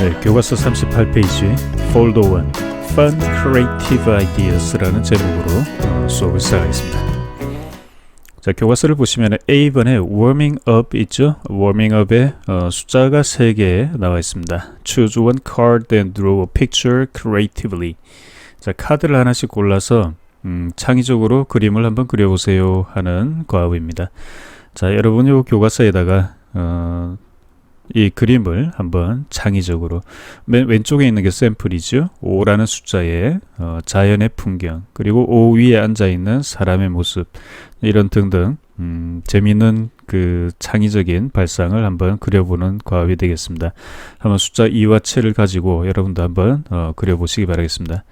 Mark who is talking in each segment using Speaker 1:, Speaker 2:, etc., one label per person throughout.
Speaker 1: 네, 교과서 38페이지 Fold 1 Fun Creative Ideas라는 제목으로 수업을 시작하겠습니다. 자, 교과서를 보시면 A번에 Warming Up 있죠? Warming Up에 숫자가 3개 나와 있습니다. Choose one card and draw a picture creatively. 자, 카드를 하나씩 골라서 창의적으로 그림을 한번 그려보세요 하는 과업입니다. 자, 여러분 이 교과서에다가 이 그림을 한번 창의적으로 맨 왼쪽에 있는 게 샘플이죠. 5라는 숫자에 자연의 풍경, 그리고 5 위에 앉아있는 사람의 모습, 이런 등등 재미있는 그 창의적인 발상을 한번 그려보는 과업이 되겠습니다. 한번 숫자 2와 7을 가지고 여러분도 한번 그려보시기 바라겠습니다.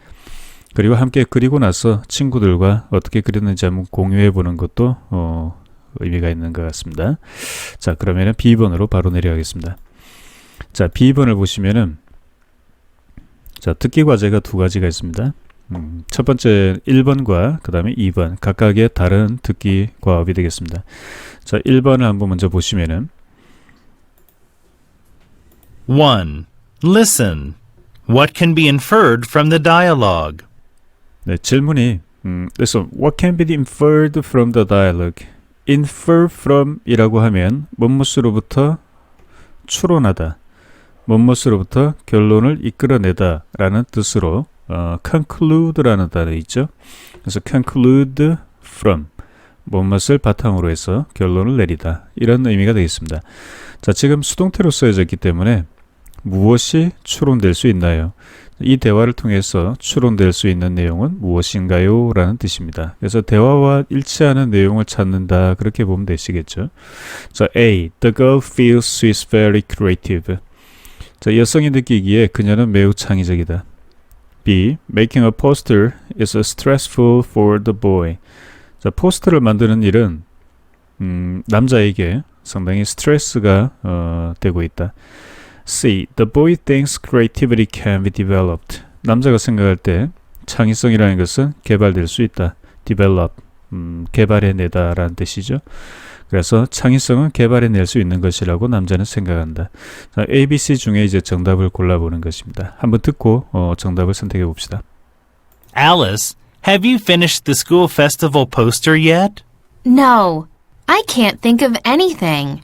Speaker 1: 그리고 함께 그리고 나서 친구들과 어떻게 그렸는지 한번 공유해 보는 것도 의미가 있는 것 같습니다. 자, 그러면은 B번으로 바로 내려가겠습니다. 자, B번을 보시면은 자, 특기 과제가 두 가지가 있습니다. 첫 번째 1번과 그 다음에 2번 각각의 다른 특기 과업이 되겠습니다. 자, 1번을 한번 먼저 보시면은
Speaker 2: 1. Listen. What can be inferred from the dialogue?
Speaker 1: 네, 질문이 Listen, what can be inferred from the dialogue? infer from 이라고 하면 뭐뭇으로부터 추론하다, 뭐뭇으로부터 결론을 이끌어내다 라는 뜻으로 conclude 라는 단어 있죠. 그래서 conclude from 뭐뭇을 바탕으로 해서 결론을 내리다, 이런 의미가 되겠습니다. 자, 지금 수동태로 쓰여졌기 때문에 무엇이 추론될 수 있나요? 이 대화를 통해서 추론될 수 있는 내용은 무엇인가요? 라는 뜻입니다. 그래서 대화와 일치하는 내용을 찾는다, 그렇게 보면 되시겠죠. 자, A. The girl feels she is very creative. 자, 여성이 느끼기에 그녀는 매우 창의적이다. B. Making a poster is stressful for the boy. 자, 포스터를 만드는 일은 남자에게 상당히 스트레스가 되고 있다. C. The boy thinks creativity can be developed. 남자가 생각할 때 창의성이라는 것은 개발될 수 있다. develop, 개발해내다 라는 뜻이죠. 그래서 창의성은 개발해낼 수 있는 것이라고 남자는 생각한다. 자, A, B, C 중에 이제 정답을 골라보는 것입니다. 한번 듣고 정답을 선택해 봅시다.
Speaker 2: Alice, have you finished the school festival poster yet?
Speaker 3: No, I can't think of anything.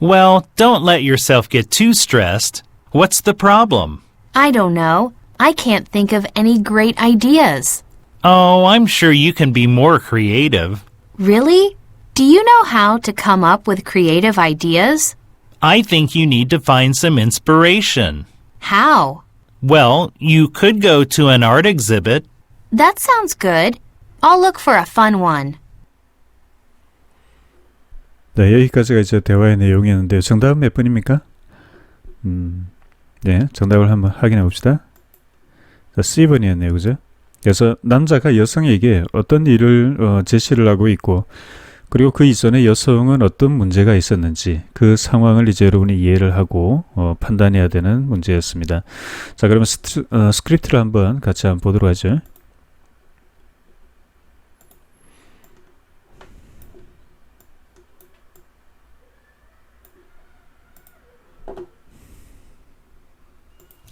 Speaker 2: Well, don't let yourself get too stressed. What's the problem?
Speaker 3: I don't know. I can't think of any great ideas.
Speaker 2: Oh, I'm sure you can be more creative.
Speaker 3: Really? Do you know how to come up with creative ideas?
Speaker 2: I think you need to find some inspiration.
Speaker 3: How?
Speaker 2: Well, you could go to an art exhibit.
Speaker 3: That sounds good. I'll look for a fun one.
Speaker 1: 네, 여기까지가 이제 대화의 내용이었는데요. 정답은 몇 번입니까? 네, 정답을 한번 확인해 봅시다. 자, C번이었네요, 그죠? 그래서 남자가 여성에게 어떤 일을 제시를 하고 있고, 그리고 그 이전에 여성은 어떤 문제가 있었는지 그 상황을 이제 여러분이 이해를 하고 판단해야 되는 문제였습니다. 자, 그러면 스크립트를 한번 같이 한번 보도록 하죠.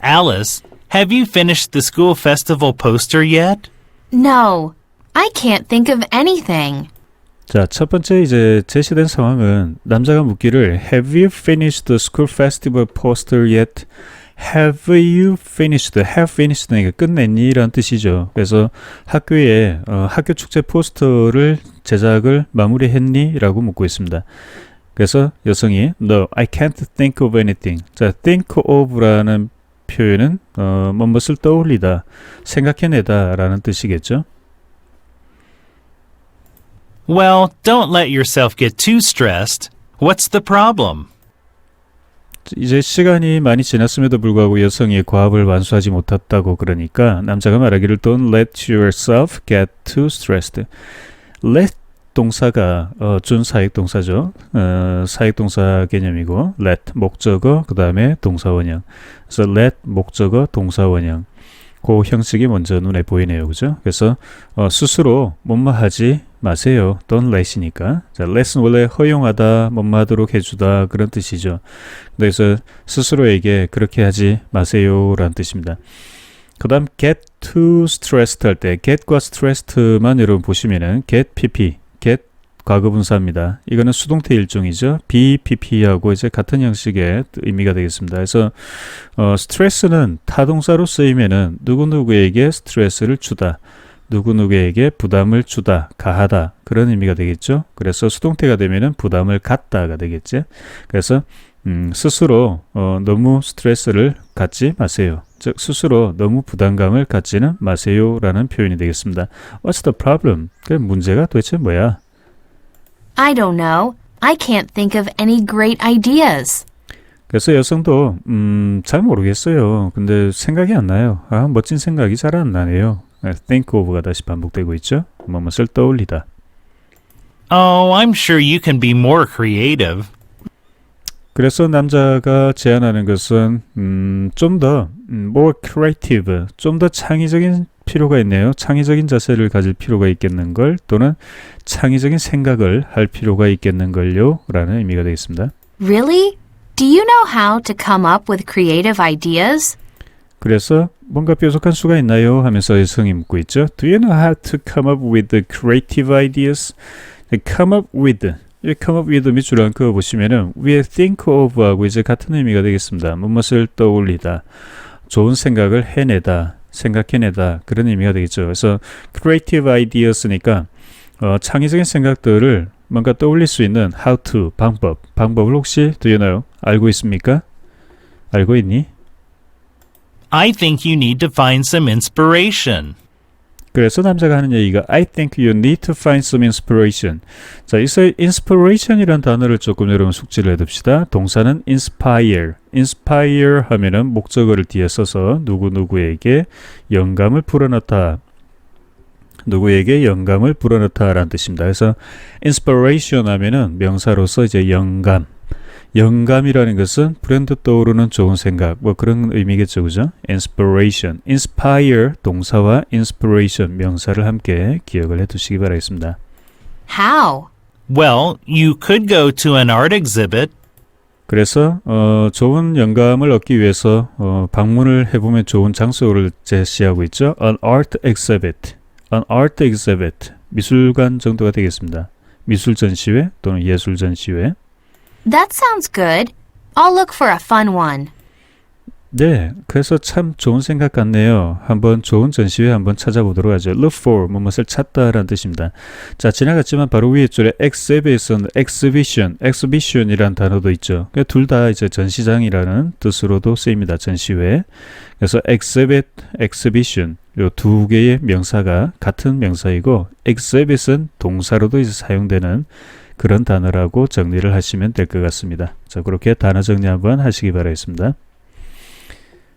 Speaker 2: Alice, have you finished the school festival poster yet?
Speaker 3: No, I can't think of anything.
Speaker 1: 자, 첫 번째 이제 제시된 상황은 남자가 묻기를 Have you finished the school festival poster yet? Have you finished? Have finished는 끝냈니? 라는 뜻이죠. 그래서 학교에 학교 축제 포스터를 제작을 마무리했니? 라고 묻고 있습니다. 그래서 여성이 No, I can't think of anything. 자, think of라는 표현은 무엇을 떠올리다, 생각해내다 라는 뜻이겠죠.
Speaker 2: Well, don't let yourself get too stressed. What's the problem?
Speaker 1: 이제 시간이 많이 지났음에도 불구하고 여성이 과업을 완수하지 못했다고 그러니까 남자가 말하기를 Don't let yourself get too stressed. Let 동사가 준사역 동사죠. 사역 동사 개념이고 let 목적어 그 다음에 동사 원형. 그래서 let 목적어 동사 원형. 그 형식이 먼저 눈에 보이네요. 그죠? 그래서 스스로 뭐뭐 하지 마세요. Don't let이니까. 자, let은 원래 허용하다, 뭐뭐 하도록 해주다 그런 뜻이죠. 그래서 스스로에게 그렇게 하지 마세요 라는 뜻입니다. 그 다음 get too stressed 할 때 get과 stressed만 여러분 보시면은 get pp, get 과거분사입니다. 이거는 수동태 일종이죠. be pp하고 이제 같은 형식의 의미가 되겠습니다. 그래서 스트레스는 타동사로 쓰이면은 누구누구에게 스트레스를 주다, 누구누구에게 부담을 주다, 가하다 그런 의미가 되겠죠. 그래서 수동태가 되면은 부담을 갖다가 되겠죠. 그래서 스스로 너무 스트레스를 갖지 마세요. 즉 스스로 너무 부담감을 갖지는 마세요 라는 표현이 되겠습니다. What's the problem? 그 문제가 도대체 뭐야?
Speaker 3: I don't know. I can't think of any great ideas.
Speaker 1: 그래서 여성도 잘 모르겠어요. 근데 생각이 안 나요. 멋진 생각이 잘 안 나네요. think of가 다시 반복되고 있죠. 뭐뭇을 떠올리다.
Speaker 2: Oh, I'm sure you can be more creative.
Speaker 1: 그래서 남자가 제안하는 것은 좀 더 more creative, 좀 더 창의적인 필요가 있네요. 창의적인 자세를 가질 필요가 있겠는걸 또는 창의적인 생각을 할 필요가 있겠는걸요 라는 의미가 되겠습니다.
Speaker 3: Really? Do you know how to come up with creative ideas?
Speaker 1: 그래서 뭔가 뾰족한 수가 있나요? 하면서 여성이 묻고 있죠. Do you know how to come up with the creative ideas? come up with 이 come up with 밑줄을 그어 보시면은 위에 think of 하고 이제 같은 의미가 되겠습니다. 무엇을 떠올리다, 좋은 생각을 해내다, 생각해내다 그런 의미가 되겠죠. 그래서 creative ideas니까 창의적인 생각들을 뭔가 떠올릴 수 있는 how to 방법을 혹시 do you know 알고 있습니까? 알고 있니?
Speaker 2: I think you need to find some inspiration.
Speaker 1: 그래서 남자가 하는 얘기가 I think you need to find some inspiration. 자, 여기서 inspiration이라는 단어를 조금 여러분 숙지를 해둡시다. 동사는 inspire. inspire 하면은 목적어를 뒤에 써서 누구누구에게 영감을 불어넣다. 누구에게 영감을 불어넣다라는 뜻입니다. 그래서 inspiration 하면은 명사로서 이제 영감. 영감이라는 것은 불현듯 떠오르는 좋은 생각 뭐 그런 의미겠죠. 그죠? inspiration, inspire 동사와 inspiration 명사를 함께 기억을 해 두시기 바라겠습니다.
Speaker 3: How?
Speaker 2: Well, you could go to an art exhibit.
Speaker 1: 그래서 좋은 영감을 얻기 위해서 방문을 해보면 좋은 장소를 제시하고 있죠. an art exhibit, an art exhibit 미술관 정도가 되겠습니다. 미술 전시회 또는 예술 전시회.
Speaker 3: That sounds good. I'll look for a fun one.
Speaker 1: 네, 그래서 참 좋은 생각 같네요. 한번 좋은 전시회 한번 찾아보도록 하죠. Look for, 무엇을 찾다라는 뜻입니다. 자, 지나갔지만 바로 위에 줄에 exhibition, exhibition이라는 단어도 있죠. 둘 다 이제 전시장이라는 뜻으로도 쓰입니다. 전시회. 그래서 exhibit, exhibition 요 두 개의 명사가 같은 명사이고 exhibit은 동사로도 이제 사용되는 그런 단어라고 정리를 하시면 될 것 같습니다. 자, 그렇게 단어 정리 한번 하시기 바라겠습니다.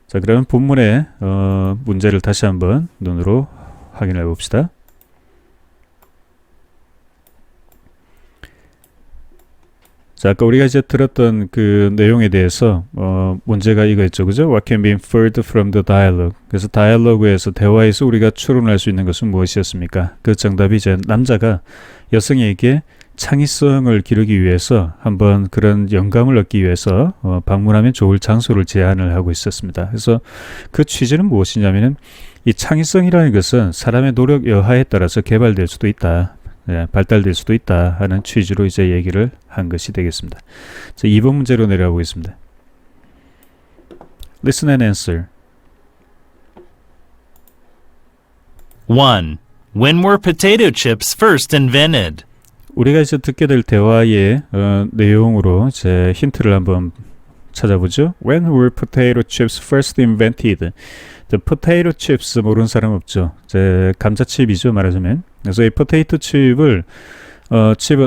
Speaker 1: 자, 그러면 본문의 문제를 다시 한번 눈으로 확인해 봅시다. 자, 아까 우리가 이제 들었던 그 내용에 대해서 문제가 이거였죠. 그죠? What can be inferred from the dialogue? 그래서 다이얼로그에서 대화에서 우리가 추론할 수 있는 것은 무엇이었습니까? 그 정답이 이제 남자가 여성에게 창의성을 기르기 위해서 한번 그런 영감을 얻기 위해서 방문하면 좋을 장소를 제안을 하고 있었습니다. 그래서 그 취지는 무엇이냐면은 이 창의성이라는 것은 사람의 노력 여하에 따라서 개발될 수도 있다. 발달될 수도 있다 하는 취지로 이제 얘기를 한 것이 되겠습니다. 자, 2번 문제로 내려가 보겠습니다. Listen and answer.
Speaker 2: 1. When were potato chips first invented?
Speaker 1: 우리가 이제 듣게 될 대화의 내용으로 이제 힌트를 한번 찾아보죠. When were potato chips first invented? The potato chips 모르는 사람 없죠. 이제 감자칩이죠, 말하자면. 그래서 이 포테이토 칩은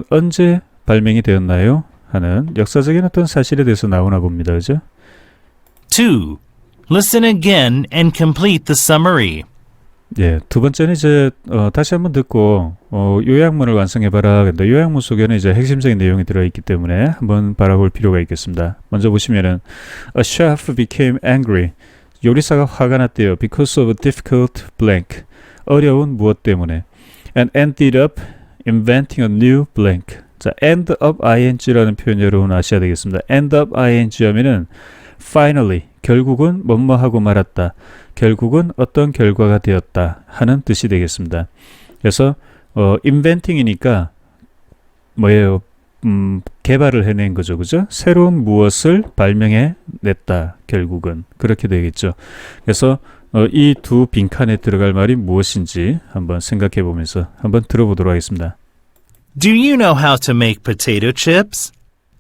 Speaker 1: 언제 발명이 되었나요? 하는 역사적인 어떤 사실에 대해서 나오나 봅니다. 그죠?
Speaker 2: 2. Listen again and complete the summary.
Speaker 1: 예, 두 번째는 이제 다시 한번 듣고 요약문을 완성해봐라. 근데 요약문 속에는 이제 핵심적인 내용이 들어있기 때문에 한번 바라볼 필요가 있겠습니다. 먼저 보시면은 A chef became angry. 요리사가 화가 났대요. Because of a difficult blank. 어려운 무엇 때문에. And ended up inventing a new blank. 자, end up ing라는 표현 여러분 아셔야 되겠습니다. end up ing 하면은 finally, 결국은 뭐뭐하고 말았다. 결국은 어떤 결과가 되었다 하는 뜻이 되겠습니다. 그래서 inventing이니까 뭐예요? 개발을 해낸 거죠. 그죠? 새로운 무엇을 발명해 냈다. 결국은 그렇게 되겠죠. 그래서 이 두 빈칸에 들어갈 말이 무엇인지 한번 생각해 보면서 한번 들어보도록 하겠습니다.
Speaker 2: Do you know how to make potato chips?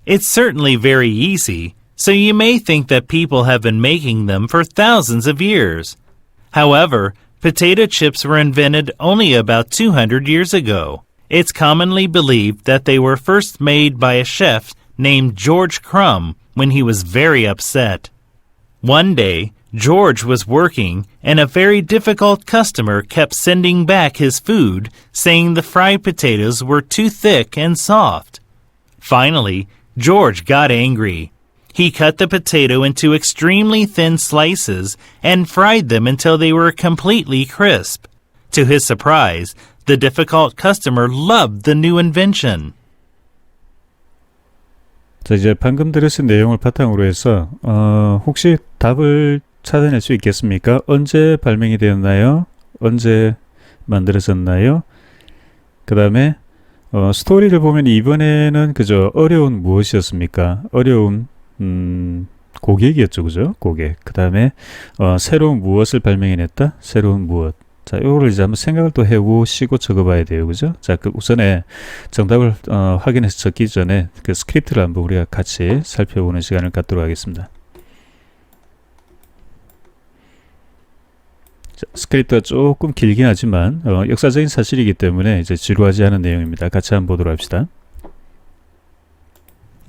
Speaker 2: It's certainly very easy, so you may think that people have been making them for thousands of years. However, potato chips were invented only about 200 years ago. It's commonly believed that they were first made by a chef named George Crumb when he was very upset. One day, George was working, and a very difficult customer kept sending back his food, saying the fried potatoes were too thick and soft. Finally, George got angry. He cut the potato into extremely thin slices and fried them until they were completely crisp. To his surprise, the difficult customer loved the new invention.
Speaker 1: 자, 이제 방금 들으신 내용을 바탕으로 해서 혹시 답을 찾아낼 수 있겠습니까? 언제 발명이 되었나요? 언제 만들어졌나요? 그 다음에 스토리를 보면 이번에는 그저 어려운 무엇이었습니까? 어려운 고객이었죠. 그죠? 고객. 그 다음에 새로운 무엇을 발명해냈다? 새로운 무엇. 자, 요거를 이제 한번 생각을 또 해보시고 적어봐야 돼요. 그죠? 자, 그 우선에 정답을 확인해서 적기 전에 그 스크립트를 한번 우리가 같이 살펴보는 시간을 갖도록 하겠습니다. 자, 스크립트가 조금 길긴 하지만 역사적인 사실이기 때문에 이제 지루하지 않은 내용입니다. 같이 한번 보도록 합시다.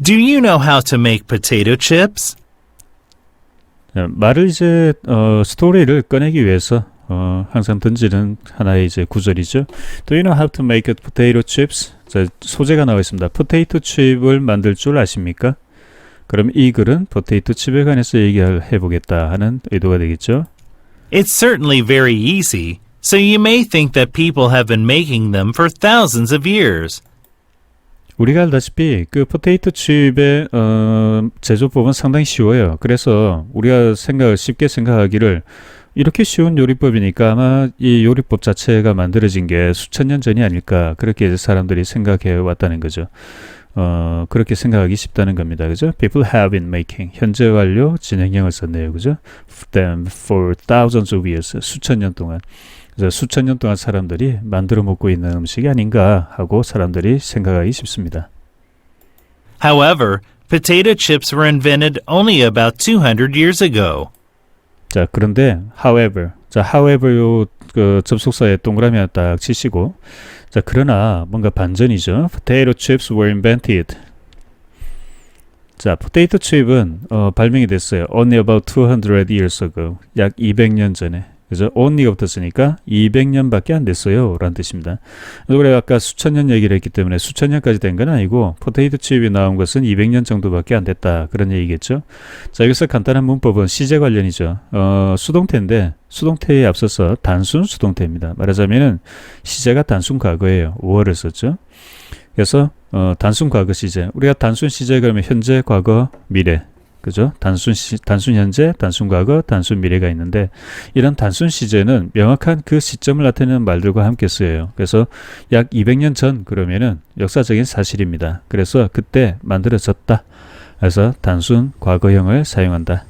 Speaker 2: Do you know how to make potato chips?
Speaker 1: 자, 말을 이제 스토리를 꺼내기 위해서 항상 던지는 하나의 이제 구절이죠. Do you know how to make potato chips? 자, 소재가 나와 있습니다. 포테이토 칩을 만들 줄 아십니까? 그럼 이 글은 포테이토 칩에 관해서 얘기해 보겠다 하는 의도가 되겠죠.
Speaker 2: It's certainly very easy, so you may think that people have been making them for thousands of years.
Speaker 1: 우리가 알다시피 그 포테이토 칩의 제조법은 상당히 쉬워요. 그래서 우리가 쉽게 생각하기를 이렇게 쉬운 요리법이니까 아마 이 요리법 자체가 만들어진 게 수천 년 전이 아닐까 그렇게 이제 사람들이 생각해 왔다는 거죠. 그렇게 생각하기 쉽다는 겁니다. 그죠? People have been making 현재 완료 진행형을 썼네요. 그죠? Them for thousands of years 수천 년 동안. 그래서 수천 년 동안 사람들이 만들어 먹고 있는 음식이 아닌가 하고 사람들이 생각하기 쉽습니다.
Speaker 2: However, potato chips were invented only about 200 years ago.
Speaker 1: 자, 그런데 however, 자, however 요 그 접속사에 동그라미 하나 딱 치시고, 자, 그러나 뭔가 반전이죠. Potato chips were invented. 자, 포테이토 칩은 발명이 됐어요. Only about 200 years ago. 약 200년 전에. 그죠? only가 붙었으니까 200년밖에 안 됐어요. 라는 뜻입니다. 그래서 우리가 아까 수천 년 얘기를 했기 때문에 수천 년까지 된 건 아니고 포테이토 칩이 나온 것은 200년 정도밖에 안 됐다. 그런 얘기겠죠. 자, 여기서 간단한 문법은 시제 관련이죠. 수동태인데 수동태에 앞서서 단순 수동태입니다. 말하자면은 시제가 단순 과거예요. 5월을 썼죠. 그래서 단순 과거 시제. 우리가 단순 시제 그러면 현재, 과거, 미래. 그죠? 단순 현재, 단순 과거, 단순 미래가 있는데 이런 단순 시제는 명확한 그 시점을 나타내는 말들과 함께 쓰여요. 그래서 약 200년 전 그러면은 역사적인 사실입니다. 그래서 그때 만들어졌다. 그래서 단순 과거형을 사용한다.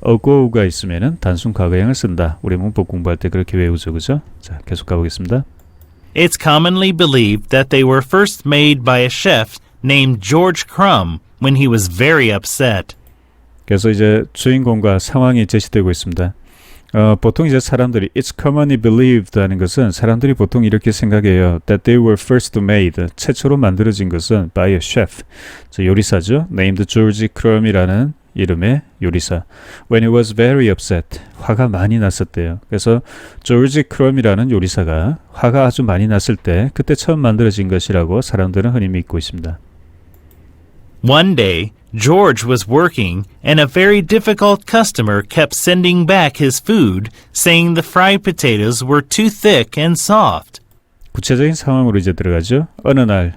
Speaker 1: ago가 있으면은 단순 과거형을 쓴다. 우리 문법 공부할 때 그렇게 외우죠. 그죠? 자, 계속 가보겠습니다.
Speaker 2: It's commonly believed that they were first made by a chef named George Crumb when he was very upset.
Speaker 1: 그래서 이제 주인공과 상황이 제시되고 있습니다. 보통 이제 사람들이 it's commonly believed 하는 것은 사람들이 보통 이렇게 생각해요. That they were first made. 최초로 만들어진 것은 by a chef. 요리사죠. Named George Crumb이라는 이름의 요리사. When he was very upset. 화가 많이 났었대요. 그래서 조지 크럼이라는 요리사가 화가 아주 많이 났을 때 그때 처음 만들어진 것이라고 사람들은 흔히 믿고 있습니다.
Speaker 2: One day, George was working, and a very difficult customer kept sending back his food, saying the fried potatoes were too thick and soft.
Speaker 1: 구체적인 상황으로 이제 들어가죠. 어느 날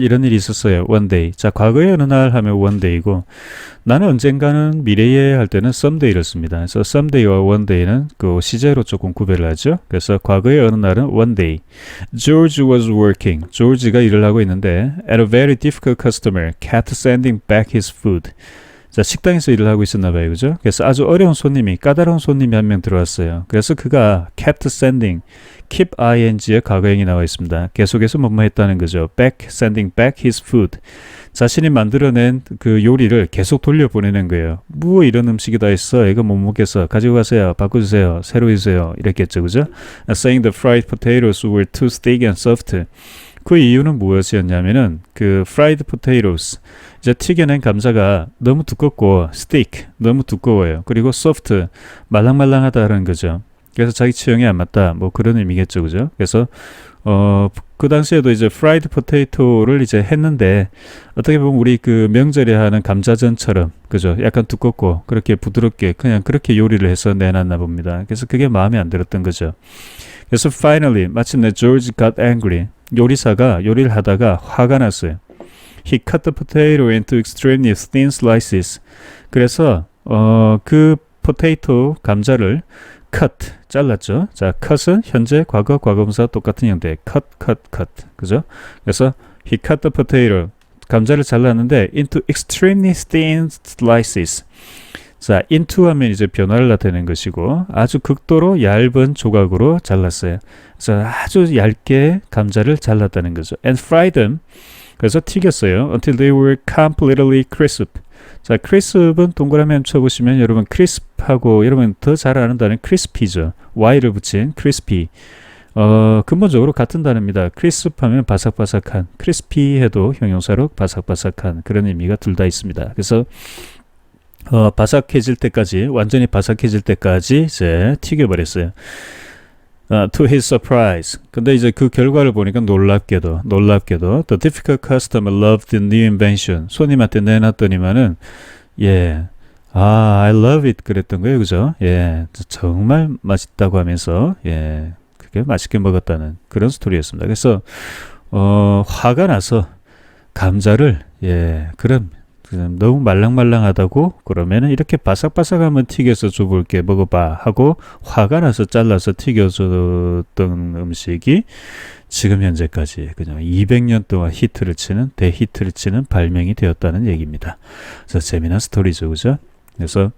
Speaker 1: 이런 일이 있었어요. one day. 자, 과거에 어느 날 하면 one day이고, 나는 언젠가는 미래에 할 때는 sometoday를 씁니다. 그래서 someday와 one day는 그 시제로 조금 구별을 하죠. 그래서 과거에 어느 날은 one day. George was working. George가 일을 하고 있는데, and a very difficult customer kept sending back his food. 자, 식당에서 일을 하고 있었나 봐요. 그죠? 그래서 아주 어려운 손님이, 까다로운 손님이 한 명 들어왔어요. 그래서 그가 kept sending, keep ing의 과거형이 나와 있습니다. 계속해서 뭐뭐 했다는 거죠. sending back his food. 자신이 만들어낸 그 요리를 계속 돌려보내는 거예요. 뭐 이런 음식이 다 있어. 이거 못 먹겠어. 가지고 가세요. 바꿔주세요. 새로 해주세요. 이랬겠죠. 그죠? Saying the fried potatoes were too thick and soft. 그 이유는 무엇이었냐면은 그 fried potatoes, 이제 튀겨낸 감자가 너무 두껍고 stick, 너무 두꺼워요. 그리고 soft, 말랑말랑하다는 거죠. 그래서 자기 취향에 안 맞다. 뭐 그런 의미겠죠. 그죠? 그래서 그 당시에도 이제 fried potato를 이제 했는데, 어떻게 보면 우리 그 명절에 하는 감자전처럼, 그죠? 약간 두껍고 그렇게 부드럽게 그냥 그렇게 요리를 해서 내놨나 봅니다. 그래서 그게 마음에 안 들었던 거죠. 그래서 finally 마침내 George got angry. 요리사가 요리를 하다가 화가 났어요. He cut the potato into extremely thin slices. 그래서 그 potato 감자를 cut 잘랐죠. 자, cut은 현재 과거 과거분사 똑같은 형태. cut. 그죠? 그래서 he cut the potato 감자를 잘랐는데 into extremely thin slices. 자, into 하면 이제 변화를 나타내는 것이고, 아주 극도로 얇은 조각으로 잘랐어요. 그래서 아주 얇게 감자를 잘랐다는 거죠. And fried them. 그래서 튀겼어요. Until they were completely crisp. 자, crisp은 동그라미 한번 쳐보시면 여러분 crisp하고 여러분 더 잘 아는 단어는 crispy죠. y를 붙인 crispy. 근본적으로 같은 단어입니다. crisp 하면 바삭바삭한, crispy 해도 형용사로 바삭바삭한 그런 의미가 둘 다 있습니다. 그래서 바삭해질 때까지, 완전히 바삭해질 때까지 이제 튀겨버렸어요. To his surprise. 근데 이제 그 결과를 보니까 놀랍게도 the difficult customer loved the new invention. 손님한테 내놨더니만은 I love it 그랬던 거예요. 그죠? 정말 맛있다고 하면서 그게 맛있게 먹었다는 그런 스토리였습니다. 그래서 화가 나서 감자를 그럼 너무 말랑말랑하다고 그러면은 이렇게 바삭바삭하면 튀겨서 줘볼게 먹어봐 하고 화가 나서 잘라서 튀겨줬던 음식이 지금 현재까지 그냥 200년 동안 대히트를 치는 발명이 되었다는 얘기입니다. 그래서 재미난 스토리죠. 그죠? 그래서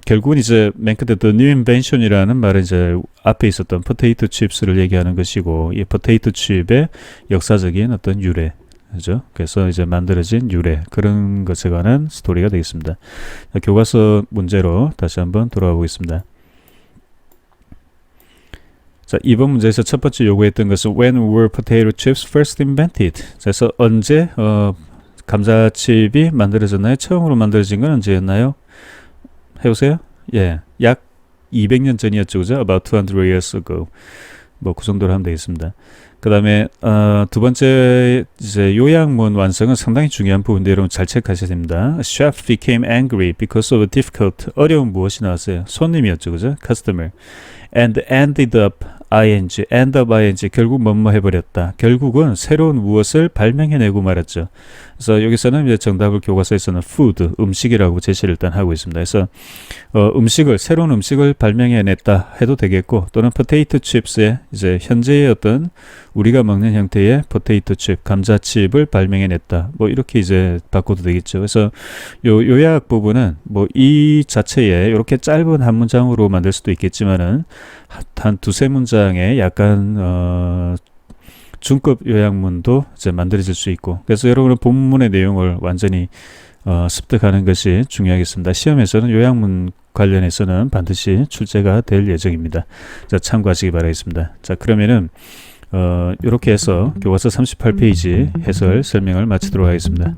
Speaker 1: 결국은 이제 맨 끝에 The New Invention이라는 말은 이제 앞에 있었던 포테이토 칩스를 얘기하는 것이고, 이 포테이토 칩의 역사적인 어떤 유래, 그죠? 그래서 이제 만들어진 유래, 그런 것에 관한 스토리가 되겠습니다. 교과서 문제로 다시 한번 돌아가 보겠습니다. 자, 이번 문제에서 첫 번째 요구했던 것은 When were potato chips first invented? 그래서 언제 감자칩이 만들어졌나요? 처음으로 만들어진 건 언제였나요? 해보세요. 약 200년 전이었죠. 그죠? About 200 years ago. 뭐 그 정도로 하면 되겠습니다. 그 다음에 두 번째 이제 요약문 완성은 상당히 중요한 부분인데 여러분 잘 체크하셔야 됩니다. Chef became angry because of a difficult. 어려운 무엇이 나왔어요? 손님이었죠. 그죠? Customer. And ended up ing. 결국 뭐뭐 해버렸다. 결국은 새로운 무엇을 발명해내고 말았죠. 그래서 여기서는 이제 정답을 교과서에서는 food, 음식이라고 제시를 일단 하고 있습니다. 그래서 새로운 음식을 발명해냈다 해도 되겠고, 또는 potato chips의 이제 현재의 어떤 우리가 먹는 형태의 포테이토 칩, 감자칩을 발명해냈다. 뭐 이렇게 이제 바꿔도 되겠죠. 그래서 요약 부분은 뭐 이 자체에 이렇게 짧은 한 문장으로 만들 수도 있겠지만은 한 두세 문장에 약간 중급 요약문도 이제 만들어질 수 있고, 그래서 여러분은 본문의 내용을 완전히 습득하는 것이 중요하겠습니다. 시험에서는 요약문 관련해서는 반드시 출제가 될 예정입니다. 자, 참고하시기 바라겠습니다. 자, 그러면은 이렇게 해서 교과서 38페이지 해설 설명을 마치도록 하겠습니다.